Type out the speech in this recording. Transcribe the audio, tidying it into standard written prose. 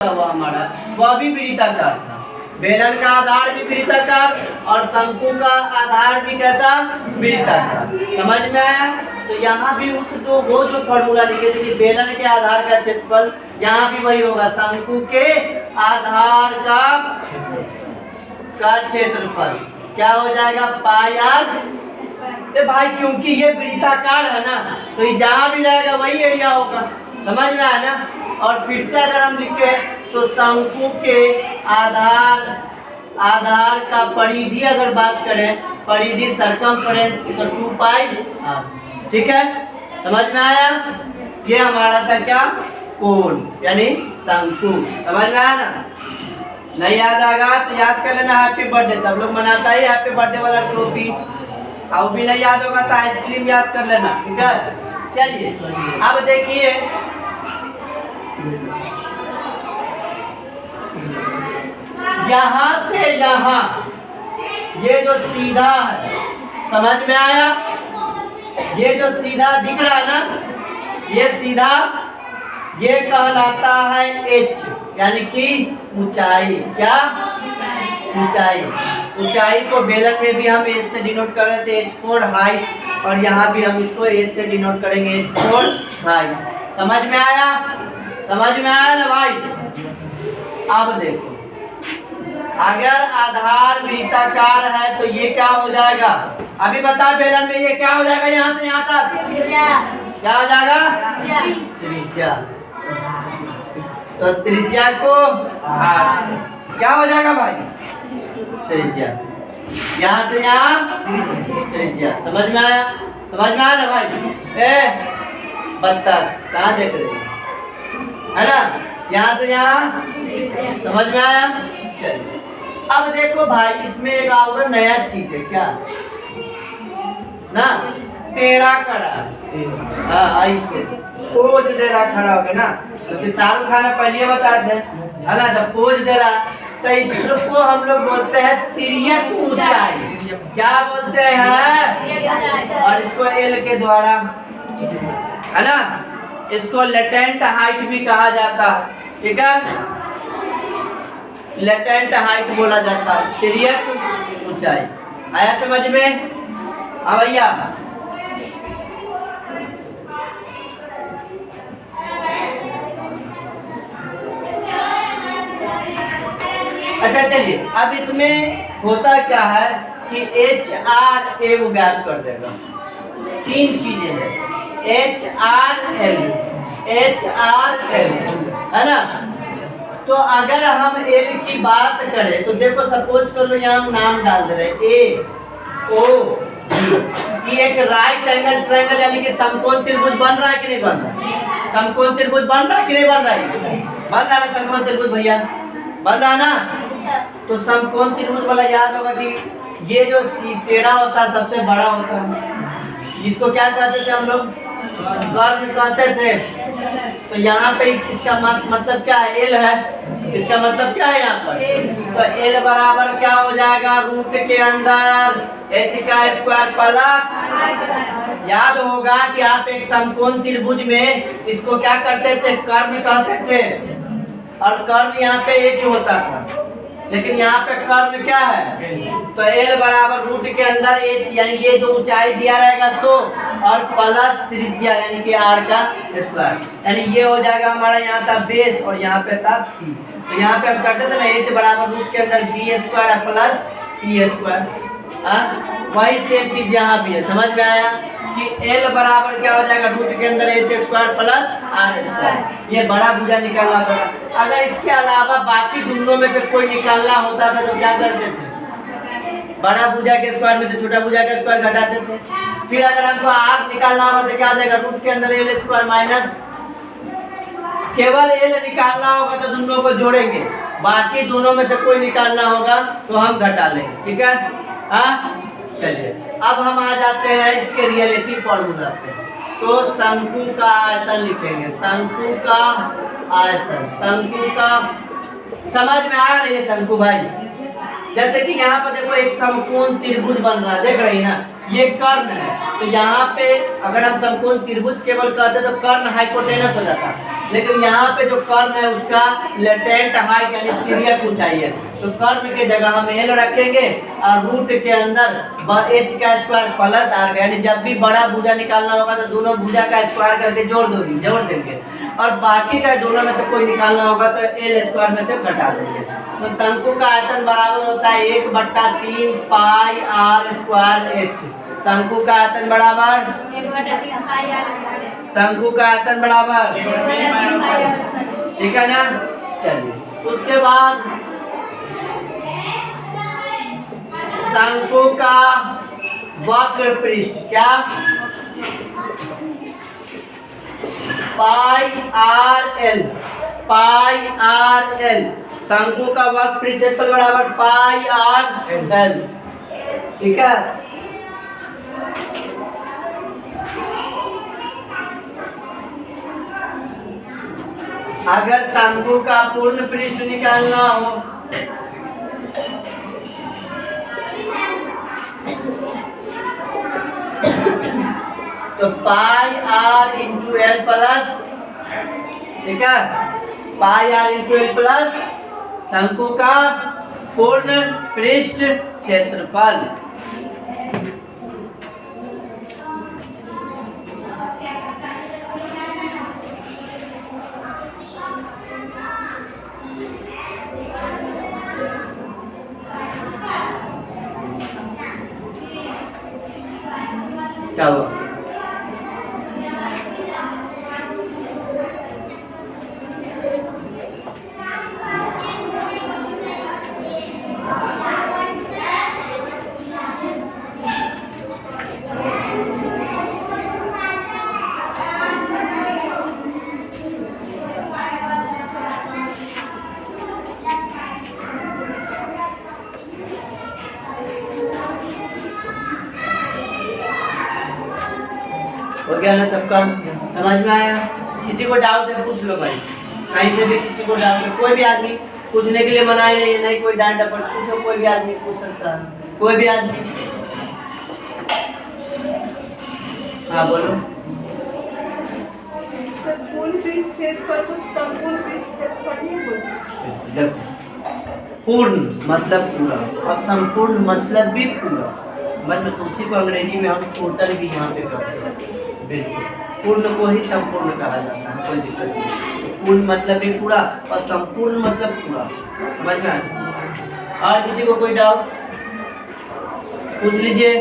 हुआ हमारा वह भी वृत्ताकार था। बेलन का आधार भी वृत्ताकार और शंकु का आधार भी कैसा, वृत्ताकार। समझ में आया? तो यहाँ भी उस वो जो फॉर्मूला लिखे थे कि बेलन के आधार का क्षेत्रफल, यहाँ भी वही होगा, शंकु के आधार का क्षेत्रफल क्या हो जाएगा, पाई आर। भाई क्योंकि ये वृत्ताकार है ना, तो ये जहाँ भी रहेगा वही एरिया होगा। समझ में आया ना? और फिर से अगर हम लिखे तो शंकु के आधार का परिधि अगर बात करें, परिधि सरकमफ्रेंस 2 पाई। ठीक है, समझ में आया? ये हमारा था क्या, कोण यानी शंकु। समझ में आया ना? नहीं याद आएगा तो याद कर लेना, हैप्पी बर्थडे। सब लोग मनाता ही हैप्पी बर्थडे वाला टोपी। अब भी नहीं याद होगा तो आइसक्रीम याद कर लेना। ठीक है, चलिए अब देखिए, यहाँ से यहाँ ये जो सीधा है, समझ में आया? ये जो सीधा दिख रहा है ना, ये सीधा, ये कहलाता है h, यानी कि ऊंचाई। क्या, ऊंचाई। ऊंचाई को बेलन में भी हम h से डिनोट कर रहे थे, h4 हाइट, और यहाँ भी हम इसको h से डिनोट करेंगे, h4 हाइट। समझ में आया? समझ में आया ना भाई? अब देखो, अगर आधार वृत्ताकार है तो ये क्या हो जाएगा, अभी बता बेलन में ये क्या हो जाएगा, यहाँ से यहाँ तक क्या हो जाएगा, त्रिज्या। तो त्रिज्या को r क्या हो जाएगा भाई, त्रिज्या। यहाँ से यहाँ त्रिज्या। समझ में आया? समझ में आया ना भाई? बत्तख कहाँ देख रहे है ना, यहाँ से यहाँ। समझ में आया? चलिए अब देखो भाई, इसमें एक और नया चीज है क्या ना, टेढ़ा खड़ा। हाँ ऐसे पोज दे रहा, खड़ा हो गया ना, क्योंकि शाहरुख खान पहले बताए थे है ना, जब पोज दे रहा, तो इसको हम लोग बोलते हैं तिर्यक ऊंचाई। क्या बोलते हैं? और इसको एल के द्वारा, है ना, इसको लेटेंट हाइट भी कहा जाता है। ठीक है, लेटेंट हाइट बोला जाता है, तिर्यक ऊंचाई। आया समझ में? हाँ भैया। अच्छा चलिए, अब इसमें होता क्या है कि एच आर ए वो ज्ञात कर देगा। 3 चीजें हैं, एच आर एल, है ना। तो अगर हम एल की बात करें तो देखो, सपोज कर लो यहाँ हम नाम डाल दे रहे ए ओ डी, एक राइट एंगल ट्रायंगल यानी कि समकोण त्रिभुज बन रहा है कि नहीं बन रहा? समकोण त्रिभुज बन रहा है कि नहीं बन रहा है? बन रहा है समकोण त्रिभुज भैया, बन रहा ना। तो समकोण त्रिभुज वाला याद होगा कि ये जो टेढ़ा होता है सबसे बड़ा होता है, इसको क्या कहते थे हम लोग, कर्व कहते थे। तो यहाँ पे इसका मतलब क्या है, एल है। इसका मतलब क्या है यहाँ पर, तो एल बराबर क्या हो जाएगा, रूट के अंदर h का स्क्वायर प्लस, याद होगा कि आप एक समकोण त्रिभुज में इसको क्या करते थे, कर्व कहते थे, और कर्व यहाँ पे h होता था, लेकिन यहाँ पे कर्व क्या है, तो एल बराबर रूट के अंदर h, यानी ये जो ऊंचाई दिया रहेगा सो, और प्लस त्रिज्या यानी कि r का स्क्वायर, यानी ये हो जाएगा हमारा, यहाँ था बेस और यहाँ पे था p। तो यहाँ पे हम करते थे ना, h बराबर रूट के अंदर g square plus p square. वही सेम चीज यहाँ भी है। समझ में आया कि l बराबर क्या हो जाएगा, रूट के अंदर h square plus r square. ये बड़ा भुजा निकालना होता था। अगर इसके अलावा बाकी दोनों में से कोई निकालना होता था तो क्या करते थे, बड़ा भुजा के स्क्वायर में से छोटा भुजा का स्क्वायर घटाते थे। फिर अगर हमको r निकालना होगा तो क्या आ जाएगा, रूट के अंदर l स्क्वायर माइनस, केवल l निकालना होगा तो दोनों को जोड़ेंगे, बाकी दोनों में से कोई निकालना होगा तो हम घटा लेंगे। ठीक है, हाँ चलिए अब हम आ जाते हैं इसके रियलिटी फॉर्मूला पे। तो शंकु का आयतन लिखेंगे, शंकु का आयतन, शंकु का, समझ में आ रही है शंकु भाई? जैसे कि यहाँ पर देखो एक समकोण त्रिभुज बन रहा है, देख रही ना, ये कर्ण है। तो यहाँ पे अगर हम समकोण त्रिभुज केवल कहते तो कर्ण हाइपोटेनस हो जाता, लेकिन यहाँ पे जो कर्ण है उसका लेटेंट हाइट यानी तिर्यक ऊंचाई है। तो कर्ण के जगह हम एल रखेंगे और रूट के अंदर h का स्क्वायर प्लस r, यानी जब भी बड़ा भुजा निकालना होगा तो दोनों भुजा का स्क्वायर करके जोड़ देंगे, और बाकी का दोनों में से कोई निकालना होगा तो एल स्क्वायर में से घटा देंगे। तो शंकु का आयतन बराबर होता है 1/3 पाई आर स्क्वायर एच। शंकु का आयतन बराबर, शंकु का आयतन बराबर, ठीक है ना। चलिए उसके बाद शंकु का वक्र पृष्ठ क्या, पाई आर एल। शंकु का वक्र पृष्ठ बराबर पाई आर एल, ठीक है। अगर शंकु का पूर्ण पृष्ठ निकालना हो तो पाई आर इंटू एल प्लस, ठीक है, पाई आर इंटू एल प्लस शंकु का पूर्ण पृष्ठ क्षेत्रफल। क्या हुआ? हो गया ना सबका, समझ में आया? किसी को डाउट है पूछ लो भाई, कहीं से भी किसी को डाउट है, कोई भी आदमी पूछने के लिए मना ही नहीं है, नहीं कोई डांट डपट, पूछो, कोई भी आदमी पूछ सकता है, कोई भी आदमी। हाँ बोलो। पूर्ण मतलब पूरा और संपूर्ण मतलब भी पूरा, मतलब उसी को अंग्रेजी में हम टोटल भी यहाँ पे करते हैं। बिल्कुल, पूर्ण को ही संपूर्ण कहा जाता है, कोई दिक्कत नहीं। पूर्ण मतलब भी पूरा और संपूर्ण मतलब पूरा, समझ में आया? और किसी को कोई डाउट पूछ लीजिए।